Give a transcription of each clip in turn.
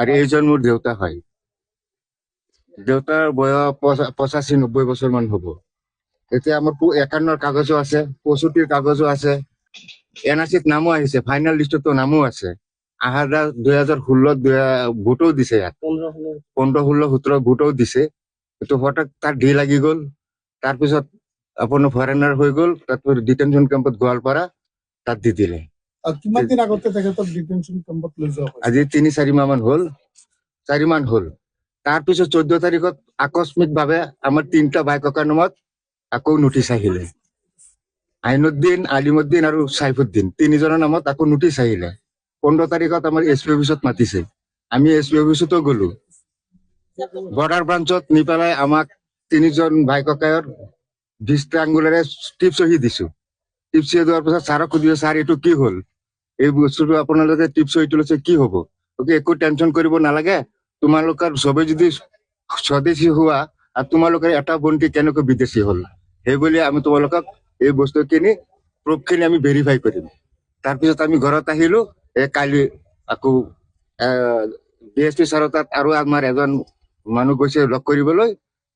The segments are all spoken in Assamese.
আৰু এইজন মোৰ দেউতা হয়। দেউতাৰ বয়স 85-90 বছৰ মান হ'ব। এতিয়া আমাৰ 51ৰ কাগজো আছে, 65ৰ কাগজো আছে, NRC-ত নামো আহিছে, ফাইনেল লিষ্টতো নামো আছে। 2016 ভোটো দিছে ইয়াত, 15, 16, 17 ভোটো দিছে। এইটো হঠাৎ তাৰ ঢিল লাগি গ'ল। তাৰপিছত আপোনাৰ ফৰেনাৰ হৈ গ'ল, তাৰপিছত ডিটেনশ্যন কেম্পত গোৱালপাৰা তাত দি দিলে। কিমান দিন আগতে তেখেতক ডিটেনশ্যন কেম্পত লৈ যোৱা হৈছিল? আজি 3-4 মাহ মান হ'ল, 4 মাহ হ'ল। তাৰপিছত 14 তাৰিখত আকস্মিকভাৱে আমাৰ 3টা ভাই ককাৰ নামত আকৌ নোটিচ আহিলে। আইনুদ্দিন, আলিমুদ্দিন আৰু চাইফুদ্দিন, 3জনৰ নামত আকৌ নোটিচ আহিলে। 15 তাৰিখত আমাৰ SP অফিচত মাতিছে। আমি SP অফিচতো গ'লো। বৰ্ডাৰ ব্ৰাঞ্চত নি পেলাই আমাক 3জন ভাই ককায়ৰ 20টা আঙুলেৰে টিপ চহী দিছো। টিপ চহী দিয়াৰ পিছত ছাৰক সুধিছো, ছাৰ এইটো কি হ'ল? এই বস্তুটো আপোনালোকে টিপ চহীটো লৈছে, কি হ'ব? একো টেনশ্যন কৰিব নালাগে, তোমালোকৰ চবে যদি স্বদেশী হোৱা আৰু তোমালোকৰ এটা বন্তি কেনেকৈ বিদেশী হ'ল, সেইবুলি আমি তোমালোকক এই বস্তুখিনি প্ৰুফখিনি আমি ভেৰিফাই কৰিম। তাৰপিছত আমি ঘৰত আহিলো। কালি আকৌ DSP ছাৰৰ তাত আৰু আমাৰ এজন মানুহ গৈছে লগ কৰিবলৈ।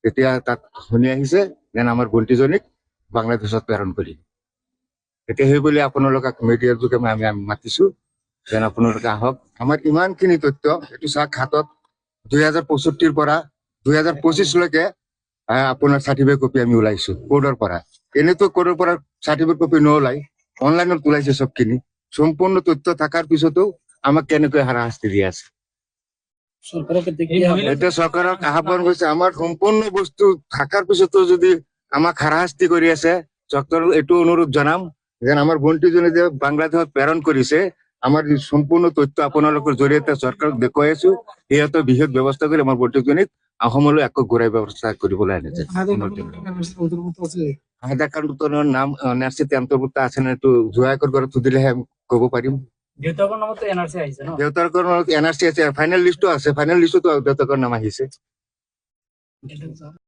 তেতিয়া তাত শুনি আহিছে যেন আমাৰ ভণ্টিজনীক বাংলাদেশত প্ৰেৰণ কৰি। এতিয়া সেইবুলি আপোনালোকক মিডিয়াৰ যোগে আমি মাতিছো যেন আপোনালোকে আহক। আমাৰ ইমানখিনি তথ্য, এইটো চাওক হাতত 2065 পৰা 2025লৈকে আপোনাৰ চাৰ্টিফিকেট কপি আমি ওলাইছো কোৰ্টৰ পৰা। এনেতো কোৰ্টৰ পৰা চাৰ্টিফিকেট কপি নোলাই, অনলাইনত ওলাইছে সবখিনি। সম্পূৰ্ণ তথ্য থকাৰ পিছতো আমাক কেনেকৈ হাৰাশাস্তি দি আছে। এতিয়া চৰকাৰক আহ্বান কৰিছে, আমাৰ সম্পূৰ্ণ বস্তু থকাৰ পিছতো যদি আমাক হাৰাশাস্তি কৰি আছে, চৰকাৰক এইটো অনুৰোধ জনাম যেন আমাৰ ভণ্টিজনী যে বাংলাদেশত প্ৰেৰণ কৰিছে, আমাৰ সম্পূৰ্ণ তথ্য আপোনালোকৰ জৰিয়তে চৰকাৰক দেখুৱাই আছো। সিহঁতে বিশেষ ব্যৱস্থা কৰি আমাৰ ভণ্টিজনীক অসমলৈ আকৌ ঘূৰাই ব্যৱস্থা কৰিবলৈ আনিছে। আধাৰ কাৰ্ডৰ নাম NRC-ত অন্তৰ্ভুক্ত আছে নে এইটো জোৱাইকৰ ঘৰত সুধিলেহে ক'ব পাৰিম। দেউতাকৰ নামতো NRC আহিছে ন? দেউতাকৰ নামত NRC আছে, ফাইনেল লিষ্টটো আছে, ফাইনেল লিষ্টতো দেউতাকৰ নাম আহিছে।